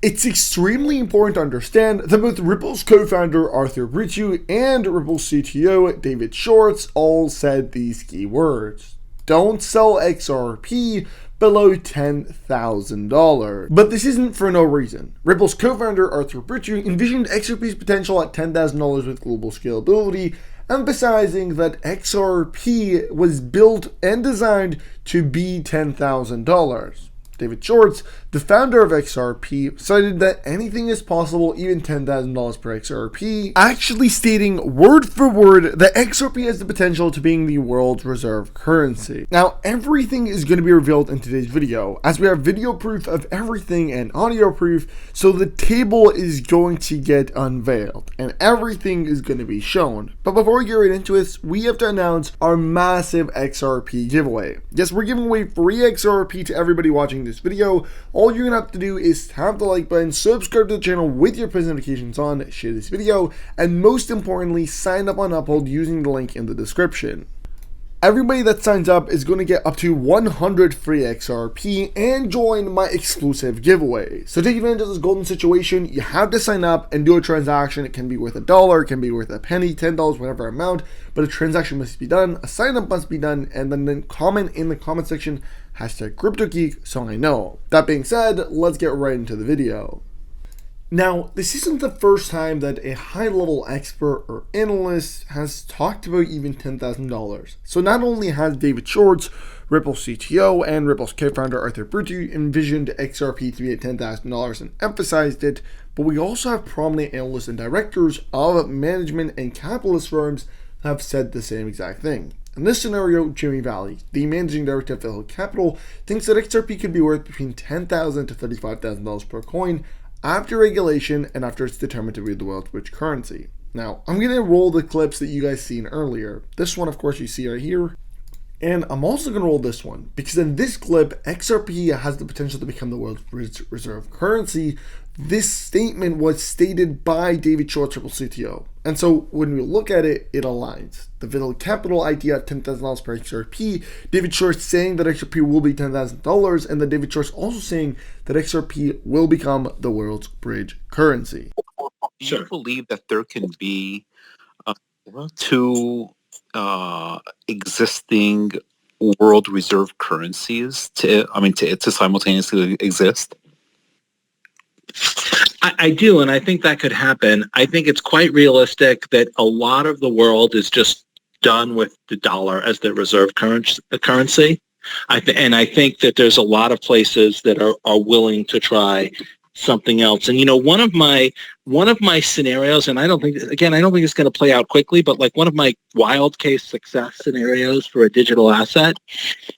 It's extremely important to understand that both Ripple's co-founder Arthur Brittu and Ripple's CTO David Schwartz all said these key words. Don't sell XRP below $10,000. But this isn't for no reason. Ripple's co-founder Arthur Brittu envisioned XRP's potential at $10,000 with global scalability, emphasizing that XRP was built and designed to be $10,000. David Schwartz, the founder of XRP, cited that anything is possible, even $10,000 per XRP, actually stating word for word that XRP has the potential to being the world's reserve currency. Now, everything is going to be revealed in today's video, as we have video proof of everything and audio proof, so the table is going to get unveiled, and everything is going to be shown. But before we get right into this, we have to announce our massive XRP giveaway. Yes, we're giving away free XRP to everybody watching this video. All you're gonna have to do is tap the like button, subscribe to the channel with your post notifications on, share this video, and most importantly, sign up on Uphold using the link in the description. Everybody that signs up is going to get up to 100 free XRP and join my exclusive giveaway. So take advantage of this golden situation. You have to sign up and do a transaction. It can be worth $1, it can be worth a penny, $10, whatever amount, but a transaction must be done, a sign up must be done, and then comment in the comment section #CryptoGeek so I know. That being said, let's get right into the video. Now, this isn't the first time that a high-level expert or analyst has talked about even $10,000. So not only has David Schwartz, Ripple's CTO, and Ripple's co-founder Arthur Brittu envisioned XRP to be at $10,000 and emphasized it, but we also have prominent analysts and directors of management and capitalist firms that have said the same exact thing. In this scenario, Jimmy Valley, the managing director of Liable Capital, thinks that XRP could be worth between $10,000 to $35,000 per coin after regulation and after it's determined to be the world's rich currency. Now, I'm going to roll the clips that you guys seen earlier. This one, of course, you see right here. And I'm also going to roll this one, because in this clip, XRP has the potential to become the world's reserve currency. This statement was stated by David Schwartz, Ripple CTO. And so when we look at it, it aligns. The Liable Capital idea of $10,000 per XRP, David Schwartz saying that XRP will be $10,000, and then David Schwartz also saying that XRP will become the world's bridge currency. Do you believe that there can be two existing world reserve currencies to simultaneously exist? I do, and I think that could happen. I think it's quite realistic that a lot of the world is just done with the dollar as the reserve currency. I think that there's a lot of places that are willing to try something else. And one of my scenarios, and I don't think it's going to play out quickly, but like one of my wild case success scenarios for a digital asset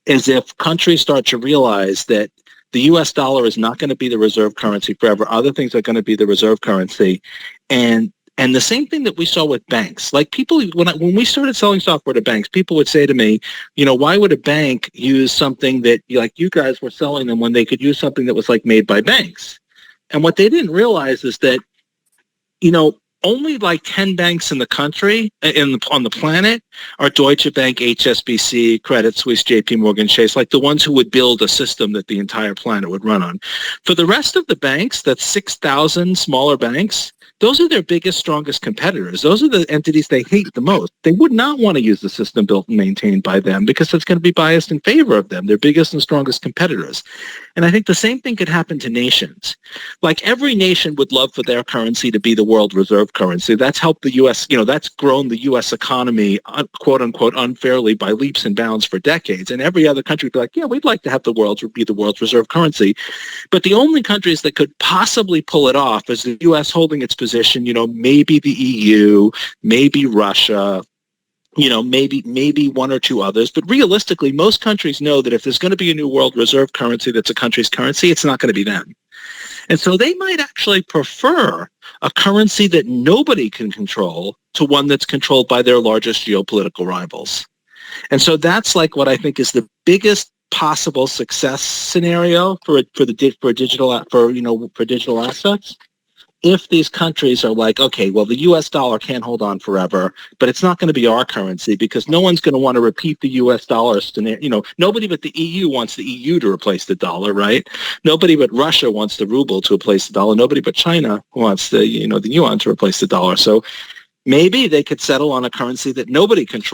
is if countries start to realize that the U.S. dollar is not going to be the reserve currency forever. Other things are going to be the reserve currency. And the same thing that we saw with banks. Like people, when we started selling software to banks, people would say to me, why would a bank use something that like you guys were selling them when they could use something that was like made by banks? And what they didn't realize is that, only like 10 banks in the country, on the planet, are Deutsche Bank, HSBC, Credit Suisse, JP Morgan Chase, like the ones who would build a system that the entire planet would run on. For the rest of the banks, that's 6,000 smaller banks, those are their biggest, strongest competitors. Those are the entities they hate the most. They would not want to use the system built and maintained by them because it's going to be biased in favor of them, their biggest and strongest competitors. And I think the same thing could happen to nations. Like every nation would love for their currency to be the world reserve currency. That's helped the U.S., that's grown the U.S. economy, quote unquote, unfairly by leaps and bounds for decades. And every other country would be like, yeah, we'd like to have the world be the world's reserve currency. But the only countries that could possibly pull it off is the U.S. holding its position, maybe the EU, maybe Russia, maybe one or two others. But realistically, most countries know that if there's going to be a new world reserve currency that's a country's currency, it's not going to be them. And so they might actually prefer a currency that nobody can control to one that's controlled by their largest geopolitical rivals. And so that's like what I think is the biggest possible success scenario for digital assets. if these countries are like, okay, well, the U.S. dollar can't hold on forever, but it's not going to be our currency because no one's going to want to repeat the U.S. dollar scenario. You know, nobody but the EU wants the EU to replace the dollar, right? Nobody but Russia wants the ruble to replace the dollar. Nobody but China wants the yuan to replace the dollar. So maybe they could settle on a currency that nobody could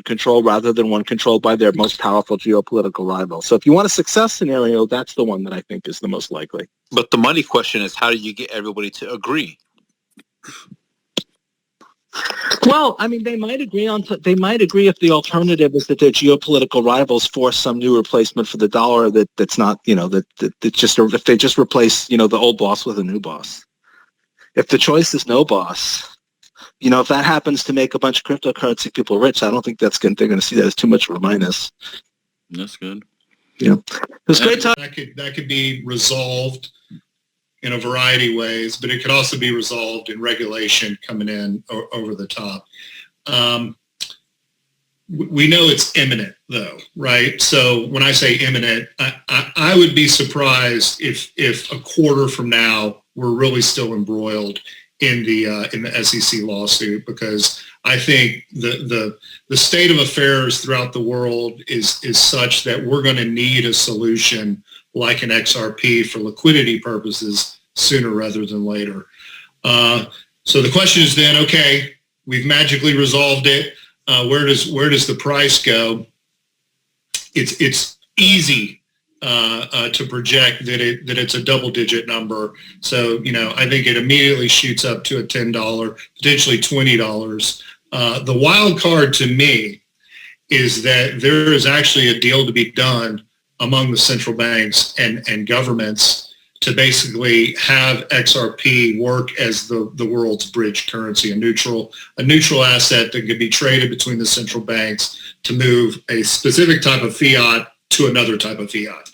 control rather than one controlled by their most powerful geopolitical rival. So if you want a success scenario, that's the one that I think is the most likely. But the money question is, how do you get everybody to agree? Well, I mean, they might agree if the alternative is that their geopolitical rivals force some new replacement for the dollar that's not, if they just replace, the old boss with a new boss. If the choice is no boss, if that happens to make a bunch of cryptocurrency people rich, I don't think they're going to see that as too much of a minus. That's good. Yeah, it was great talk. That could be resolved in a variety of ways, but it could also be resolved in regulation coming in over the top. We know it's imminent, though, right? So when I say imminent, I would be surprised if a quarter from now we're really still embroiled in the SEC lawsuit, because I think the state of affairs throughout the world is such that we're going to need a solution like an XRP for liquidity purposes sooner rather than later. So the question is then, okay, we've magically resolved it. Where does the price go? It's easy to project that it's a double-digit number. So, I think it immediately shoots up to a $10, potentially $20. The wild card to me is that there is actually a deal to be done among the central banks and governments to basically have XRP work as the world's bridge currency, a neutral asset that could be traded between the central banks to move a specific type of fiat to another type of fiat.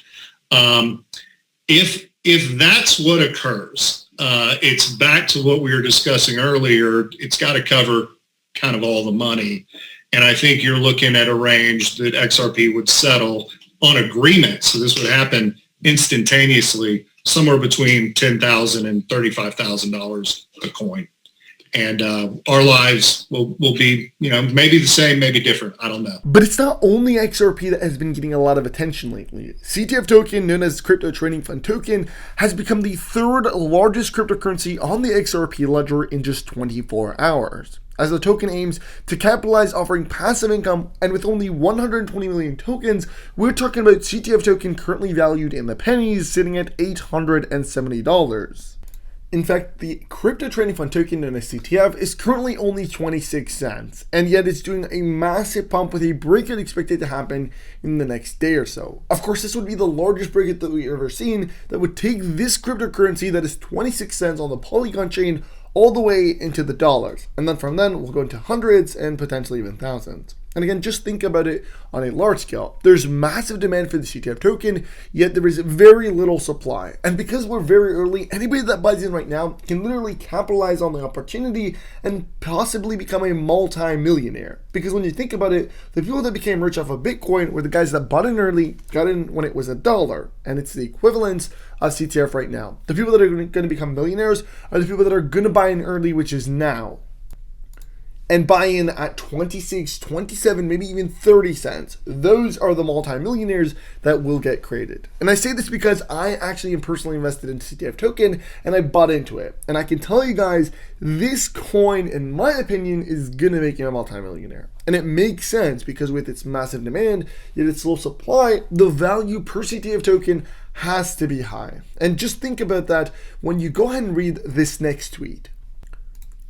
If that's what occurs, it's back to what we were discussing earlier. It's got to cover kind of all the money. And I think you're looking at a range that XRP would settle on agreement. So this would happen instantaneously, somewhere between $10,000 and $35,000 a coin. And our lives will be, maybe the same, maybe different. I don't know. But it's not only XRP that has been getting a lot of attention lately. CTF token, known as Crypto Trading Fund Token, has become the third largest cryptocurrency on the XRP ledger in just 24 hours. As the token aims to capitalize offering passive income, and with only 120 million tokens, we're talking about CTF token currently valued in the pennies, sitting at $870. In fact, the Crypto Trading Fund Token, known as CTF, is currently only 26 cents, and yet it's doing a massive pump with a breakout expected to happen in the next day or so. Of course, this would be the largest breakout that we've ever seen that would take this cryptocurrency that is 26 cents on the Polygon chain all the way into the dollars, and then from then we'll go into hundreds and potentially even thousands. And again, just think about it on a large scale. There's massive demand for the CTF token, yet there is very little supply. And because we're very early, anybody that buys in right now can literally capitalize on the opportunity and possibly become a multi-millionaire. Because when you think about it, the people that became rich off of Bitcoin were the guys that bought in early, got in when it was $1, and it's the equivalence of CTF right now. The people that are going to become millionaires are the people that are going to buy in early, which is now, and buy in at 26, 27, maybe even 30 cents. Those are the multimillionaires that will get created. And I say this because I actually am personally invested in CTF token and I bought into it. And I can tell you guys, this coin, in my opinion, is gonna make you a multimillionaire. And it makes sense because with its massive demand, yet its low supply, the value per CTF token has to be high. And just think about that when you go ahead and read this next tweet.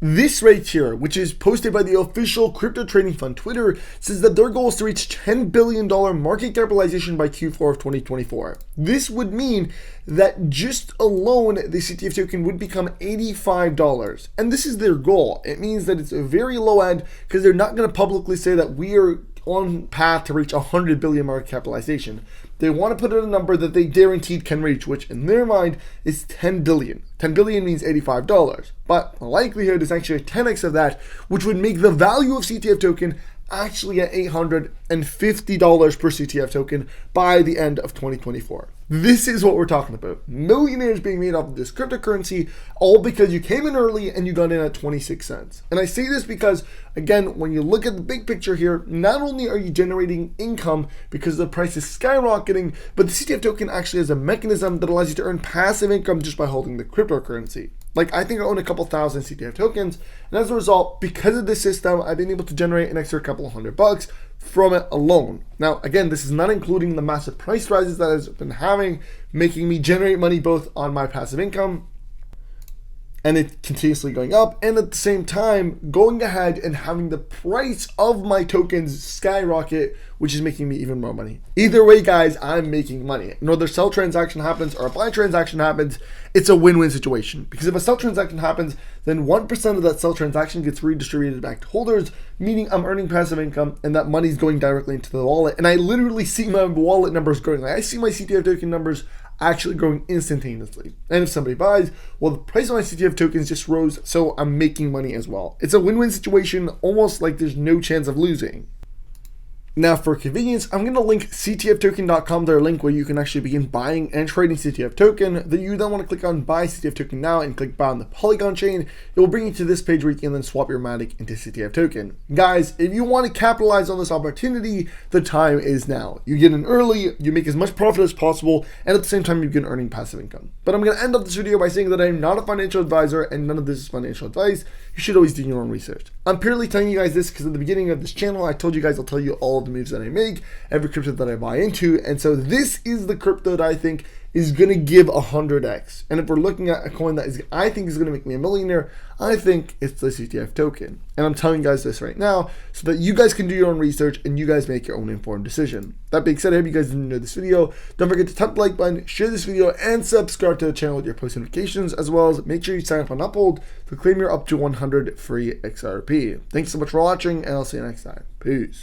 This right here, which is posted by the official Crypto Trading Fund Twitter, says that their goal is to reach $10 billion market capitalization by Q4 of 2024. This would mean that just alone, the CTF token would become $85. And this is their goal. It means that it's a very low end because they're not going to publicly say that we are on path to reach 100 billion market capitalization. They want to put in a number that they guaranteed can reach, which in their mind is 10 billion. 10 billion means $85, but the likelihood is actually 10x of that, which would make the value of CTF token actually at $850 per CTF token by the end of 2024. This is what we're talking about. Millionaires being made off of this cryptocurrency, all because you came in early and you got in at 26 cents. And I say this because, again, when you look at the big picture here, not only are you generating income because the price is skyrocketing, but the CTF token actually has a mechanism that allows you to earn passive income just by holding the cryptocurrency. Like, I think I own a couple thousand CTF tokens, and as a result, because of this system, I've been able to generate an extra couple $100 from it alone. Now, again, this is not including the massive price rises that I've been having, making me generate money both on my passive income and it continuously going up, and at the same time going ahead and having the price of my tokens skyrocket, which is making me even more money. Either way, guys, I'm making money. Whether a sell transaction happens or a buy transaction happens, it's a win-win situation, because if a sell transaction happens, then 1% of that sell transaction gets redistributed back to holders, meaning I'm earning passive income and that money's going directly into the wallet. And I literally see my wallet numbers growing. Like, I see my CTF token numbers actually growing instantaneously. And if somebody buys, well, the price of my CTF tokens just rose, so I'm making money as well. It's a win-win situation, almost like there's no chance of losing. Now, for convenience, I'm going to link ctftoken.com, their link where you can actually begin buying and trading CTF token. Then you then want to click on buy CTF token now and click buy on the Polygon chain. It will bring you to this page where you can then swap your Matic into CTF token. Guys, if you want to capitalize on this opportunity, the time is now. You get in early, you make as much profit as possible, and at the same time you begin earning passive income. But I'm going to end up this video by saying that I'm not a financial advisor and none of this is financial advice. You should always do your own research. I'm purely telling you guys this because at the beginning of this channel, I told you guys I'll tell you all the moves that I make, every crypto that I buy into, and so this is the crypto that I think is going to give 100x. And if we're looking at a coin that is, I think is going to make me a millionaire, I think it's the CTF token. And I'm telling you guys this right now so that you guys can do your own research and you guys make your own informed decision. That being said, I hope you guys enjoyed this video. Don't forget to tap the like button, share this video, and subscribe to the channel with your post notifications, as well as make sure you sign up on Uphold to claim your up to 100 free XRP. Thanks so much for watching, and I'll see you next time. Peace.